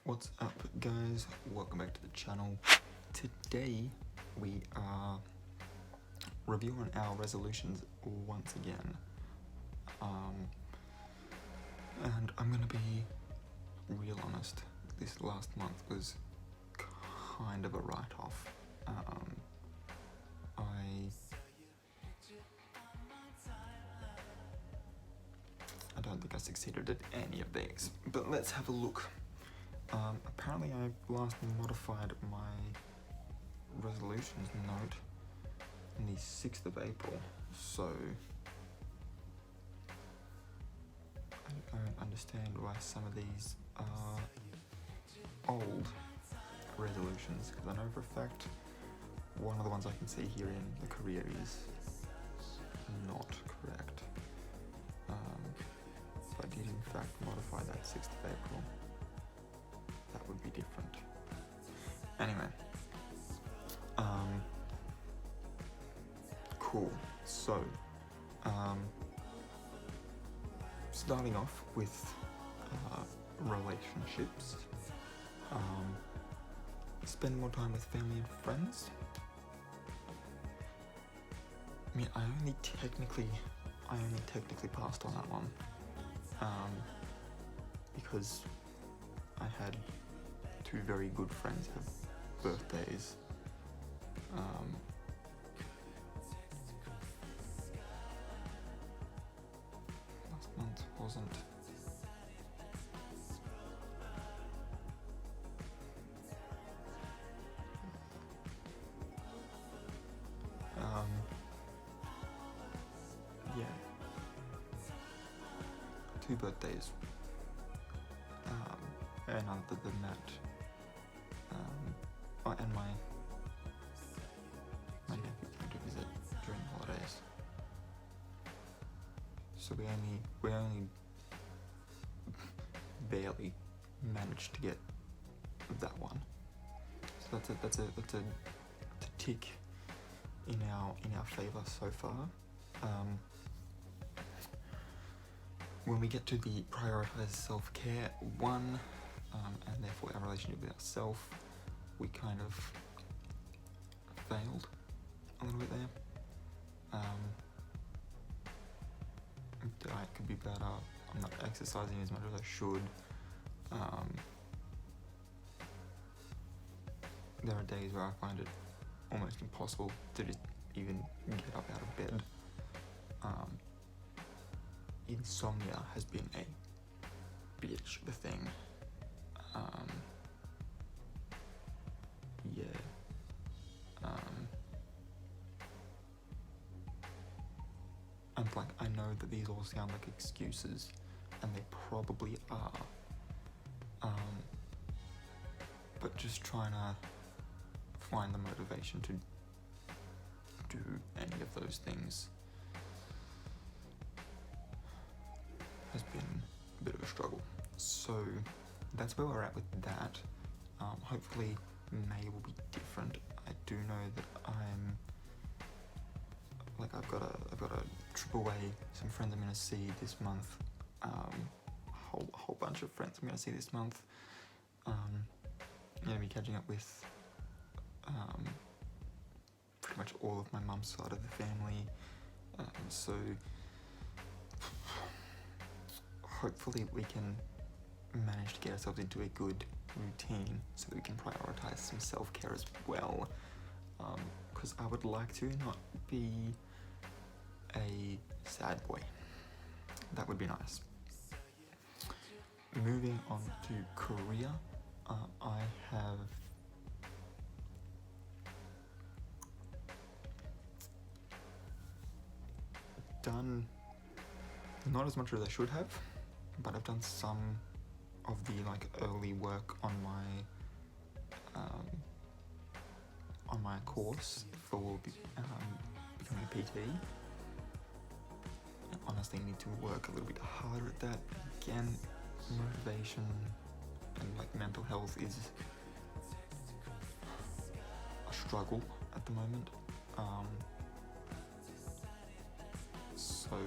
What's up guys, welcome back to the channel. Today we are reviewing our resolutions once again, and I'm gonna be real honest, this last month was kind of a write-off. I don't think I succeeded at any of these, but let's have a look. Apparently I last modified my resolutions note on the 6th of April, so I don't understand why some of these are old resolutions, because I know for a fact one of the ones I can see here in the career is not correct. If I did in fact modify that 6th of April, that would be different. Anyway, cool. So, starting off with relationships, spend more time with family and friends. I mean, I only technically passed on that one, because I had two very good friends have birthdays. Last month wasn't. Yeah. Two birthdays. And other than that, and my nephew came to visit during the holidays. So we only barely managed to get that one. So that's a tick in our favor so far. When we get to the prioritize self-care one, and therefore our relationship with ourselves, we kind of failed a little bit there. Diet could be better. I'm not exercising as much as I should. There are days where I find it almost impossible to just even get up out of bed. Insomnia has been a bitch of a thing. And like, I know that these all sound like excuses, and they probably are. But just trying to find the motivation to do any of those things has been a bit of a struggle. So that's where we're at with that. Hopefully May will be different. I do know that I've got a trip away, some friends I'm gonna see this month. A whole bunch of friends I'm gonna see this month. I'm gonna be catching up with pretty much all of my mum's side of the family. So hopefully we can manage to get ourselves into a good routine so that we can prioritize some self-care as well. Because I would like to not be a sad boy. That would be nice. Moving on to career, I have done not as much as I should have, but I've done some of the early work on my course for becoming a PT. I honestly need to work a little bit harder at that. Again, motivation and mental health is a struggle at the moment. So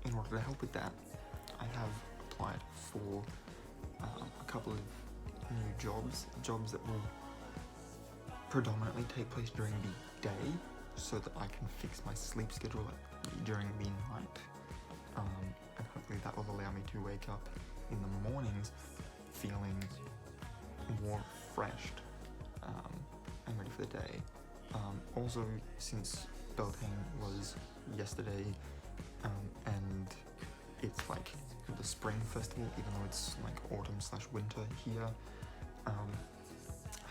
in order to help with that, I have applied for a couple of new jobs that will predominantly take place during the day, so that I can fix my sleep schedule during the night, and hopefully that will allow me to wake up in the mornings feeling more refreshed and ready for the day. Also, since Beltane was yesterday, and it's like the spring festival, even though it's like autumn/winter here,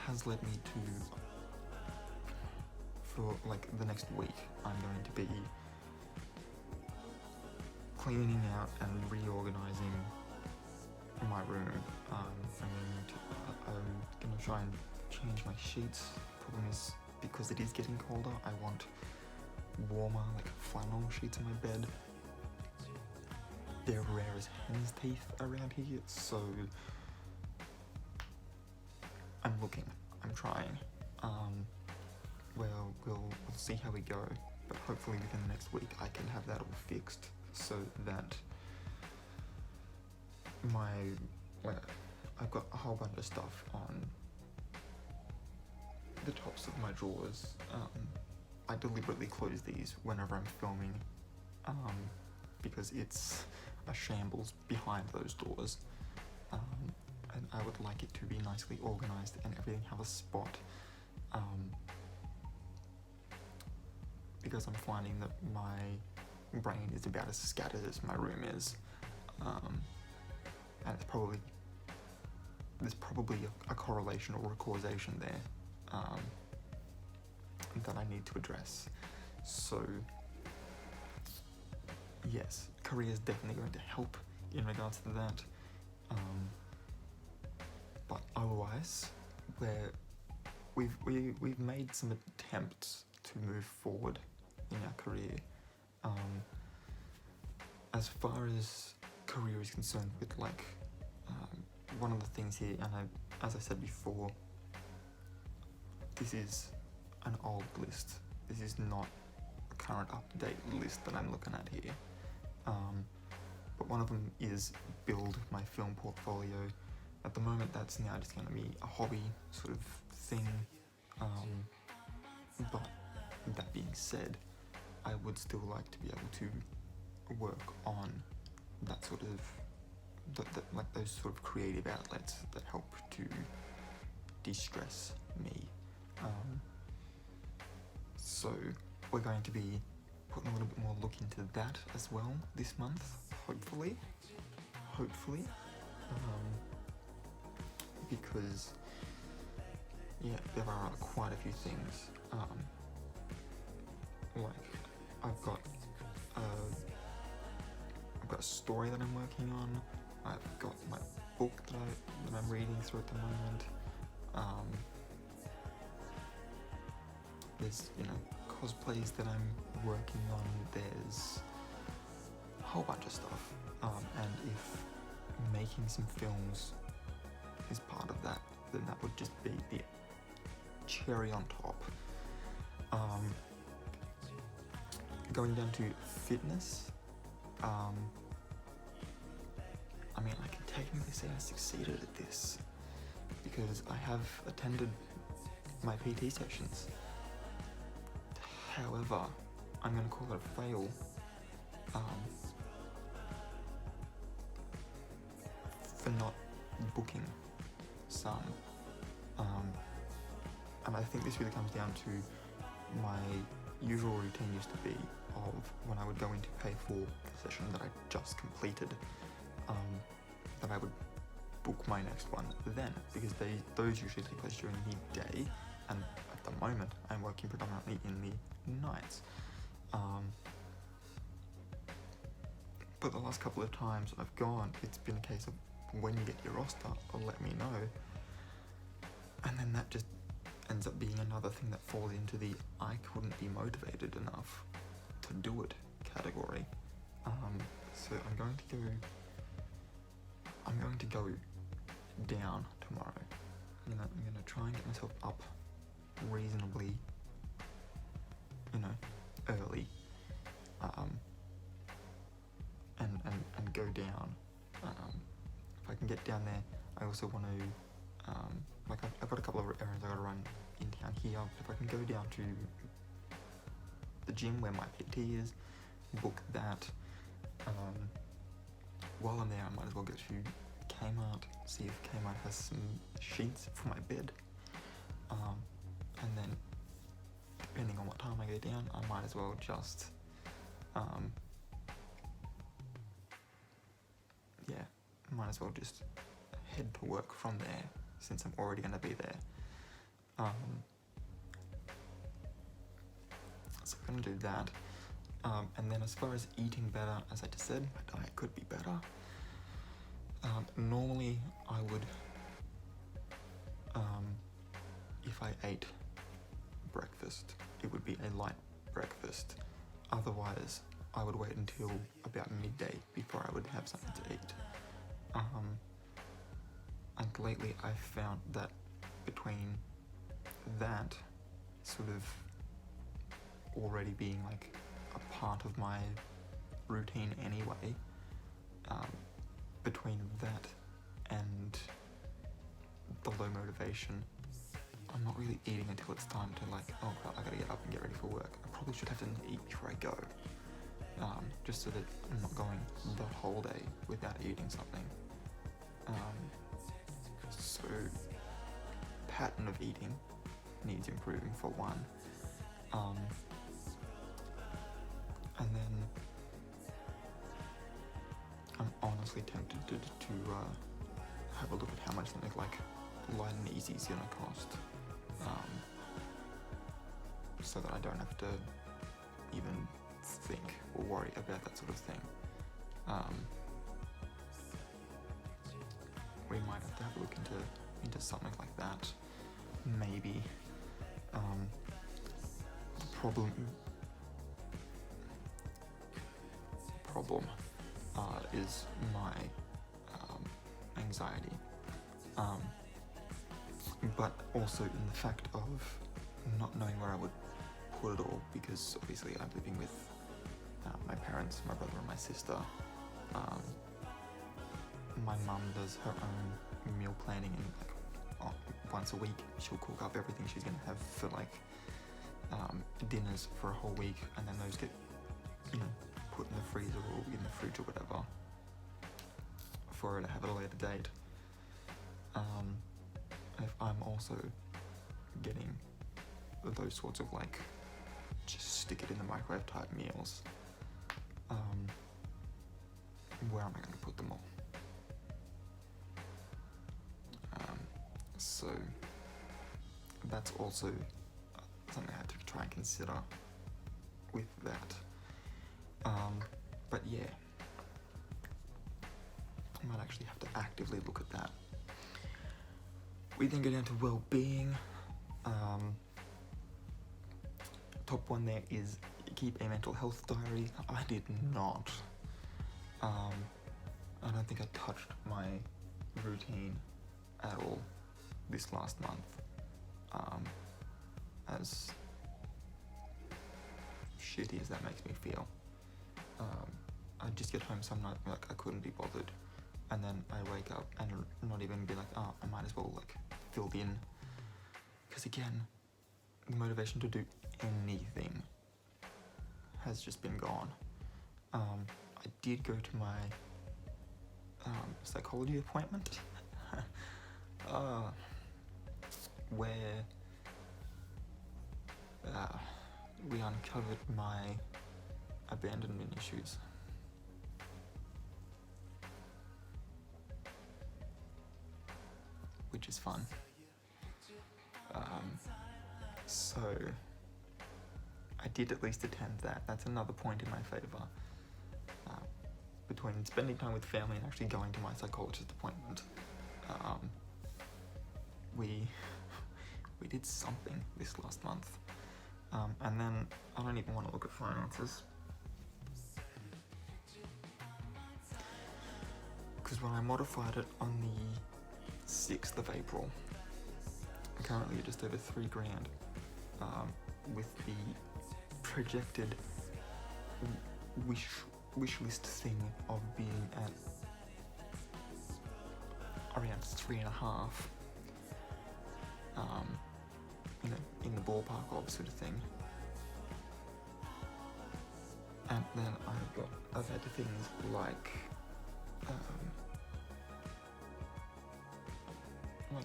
has led me to, for like the next week, I'm going to be cleaning out and reorganizing my room. I'm gonna try and change my sheets. Problem is, because it is getting colder, I want warmer, like flannel sheets in my bed. They're rare as hen's teeth around here, so I'm looking, I'm trying. Well, we'll see how we go, but hopefully within the next week I can have that all fixed, so that I've got a whole bunch of stuff on the tops of my drawers. I deliberately close these whenever I'm filming, because it's a shambles behind those doors, and I would like it to be nicely organized and everything have a spot, because I'm finding that my brain is about as scattered as my room is, and there's probably a correlation or a causation there that I need to address. So yes, Korea is definitely going to help in regards to that, but otherwise we've made some attempts to move forward in our career. As far as career is concerned, with like one of the things here, and as I said before, this is an old list. This is not a current up-to-date list that I'm looking at here. But one of them is build my film portfolio. At the moment, that's now just going to be a hobby sort of thing. But that being said, I would still like to be able to work on that sort of like those sort of creative outlets that help to de-stress me. So we're going to be putting a little bit more look into that as well this month, hopefully, because yeah, there are quite a few things. Like I've got a story that I'm working on. I've got my book that I'm reading through at the moment. There's cosplays that I'm working on. There's a whole bunch of stuff. And if making some films is part of that, then that would just be the cherry on top. Going down to fitness, I mean, I can technically say I succeeded at this because I have attended my PT sessions. However, I'm going to call it a fail for not booking some. And I think this really comes down to my usual routine used to be of when I would go in to pay for the session that I just completed, that I would book my next one then, because those usually take place during the day, and at the moment I'm working predominantly in the nights. But the last couple of times I've gone, it's been a case of when you get your roster, let me know, and then that just ends up being another thing that falls into the I couldn't be motivated enough to do it category. So I'm going to go down tomorrow. I'm gonna try and get myself up reasonably, early, and go down. If I can get down there I also want to, like I've got a couple of errands I got to run in town here. If I can go down to the gym where my PT is, book that. While I'm there, I might as well go to Kmart, see if Kmart has some sheets for my bed. And then, depending on what time I go down, I might as well just, might as well just head to work from there, since I'm already going to be there. So I'm going to do that. And then as far as eating better, as I just said, my diet could be better. Normally I would, if I ate breakfast, it would be a light breakfast. Otherwise, I would wait until about midday before I would have something to eat. And lately I've found that between that sort of already being like a part of my routine anyway, between that and the low motivation, I'm not really eating until it's time to like, oh crap, I gotta get up and get ready for work. I probably should have to eat before I go, just so that I'm not going the whole day without eating something. So pattern of eating needs improving for one. And then I'm honestly tempted to have a look at how much something like Light and Easy is gonna cost, so that I don't have to even think or worry about that sort of thing. We might have to have a look into something like that, maybe. The problem is my anxiety, but also in the fact of not knowing where I would put it all, because obviously I'm living with my parents, my brother and my sister. My mum does her own meal planning, and once a week she'll cook up everything she's gonna have for like dinners for a whole week, and then those get, put in the freezer or in the fridge or whatever for her to have at a later date. If I'm also getting those sorts of like just stick it in the microwave type meals, where am I going to put them all? So that's also something I have to try and consider with that. But yeah, I might actually have to actively look at that. We then go down to well-being. Top one there is keep a mental health diary. I did not. I don't think I touched my routine at all this last month. As shitty as that makes me feel. I just get home some night like I couldn't be bothered, and then I wake up and not even be like, oh, I might as well like fill in, because again, the motivation to do anything has just been gone. I did go to my psychology appointment where we uncovered my abandonment issues. Which is fun. So I did at least attend that. That's another point in my favour. Between spending time with family and actually going to my psychologist appointment, we did something this last month. And then I don't even want to look at finances, because when I modified it on the 6th of April, I'm currently just over $3,000, with the projected wish list thing of being at around 3.5. You know, in the ballpark of sort of thing. And then I've got other things like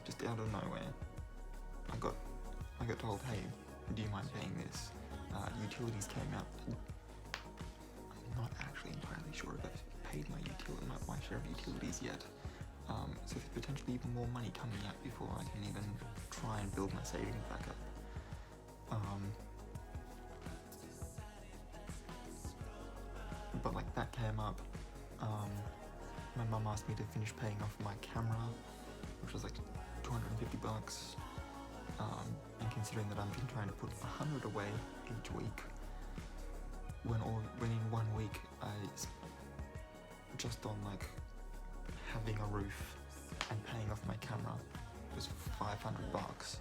just out of nowhere, I got told, hey, do you mind paying this? Utilities came out. I'm not actually entirely sure if I've paid my share of utilities yet. So there's potentially even more money coming out before I can even try and build my savings back up. But like that came up. My mum asked me to finish paying off my camera, which was like $250. And considering that I've been trying to put 100 away each week, when in 1 week I just on like having a roof and paying off my camera was $500.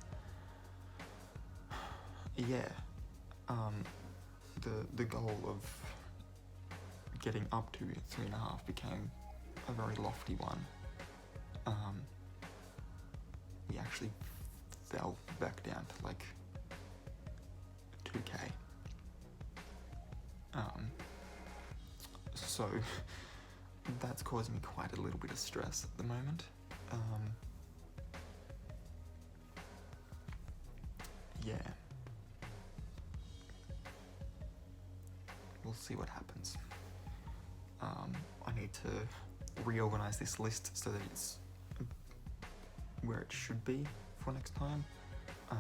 Yeah. The goal of getting up to 3.5 became a very lofty one. We actually fell back down to like 2K. So that's causing me quite a little bit of stress at the moment. Yeah. We'll see what happens. I need to reorganize this list so that it's where it should be for next time. I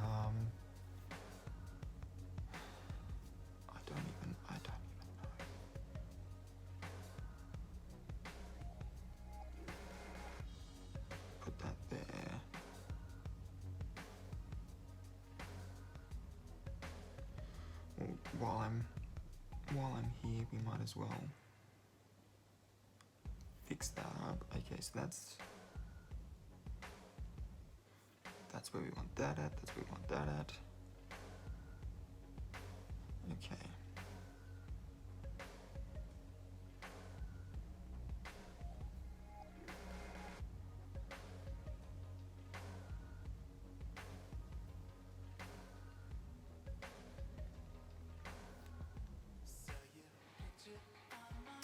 don't even know. Put that there. Well, while I'm here, we might as well fix that up. Okay, so that's where we want that at. That's where we want that at. Okay.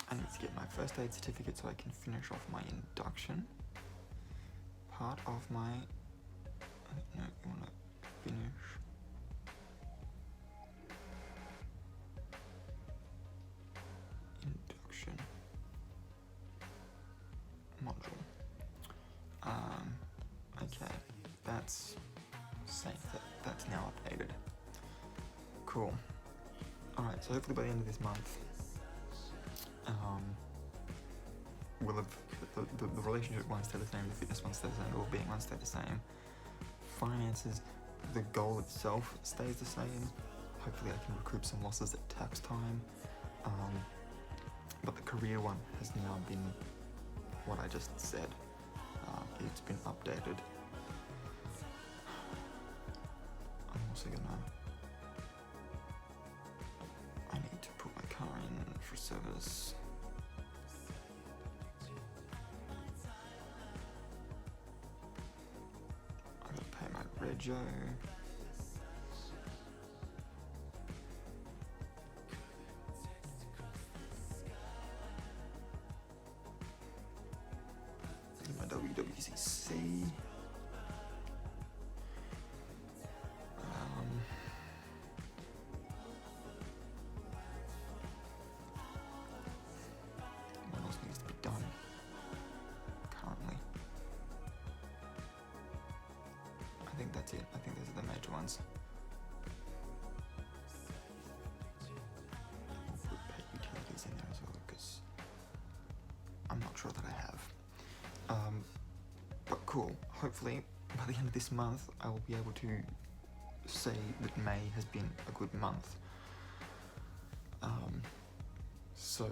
I need to get my first aid certificate so I can finish off my induction part of my. No, you want to finish. Induction module. Okay, that's safe. That's now updated. Cool. Alright, so hopefully by the end of this month, will have the relationship one stay the same, the fitness one stay the same, the well-being one stay the same. Finances, the goal itself stays the same. Hopefully I can recoup some losses at tax time. But the career one has now been what I just said. It's been updated. I'm also I need to put my car in for service. I gotta pay my rego. My WWCC. What else needs to be done currently? I think that's it. I think those are the major ones. We'll put pet utilities in there as well because I'm not sure that I have. But cool. Hopefully by the end of this month I will be able to say that May has been a good month. So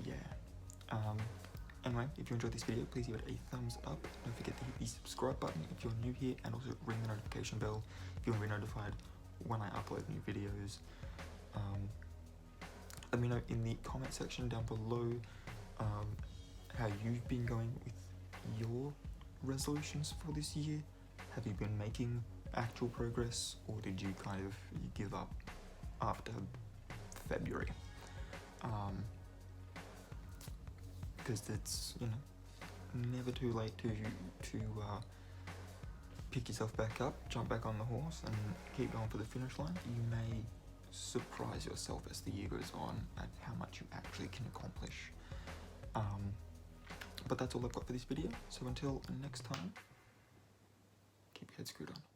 yeah. Anyway, if you enjoyed this video, please give it a thumbs up. Don't forget to hit the subscribe button if you're new here, and also ring the notification bell if you want to be notified when I upload new videos. Let me know in the comment section down below how you've been going with your resolutions for this year? Have you been making actual progress, or did you kind of give up after February? Because it's, you know, never too late to pick yourself back up, jump back on the horse, and keep going for the finish line. You may surprise yourself as the year goes on at how much you actually can accomplish. But that's all I've got for this video, so until next time, keep your head screwed on.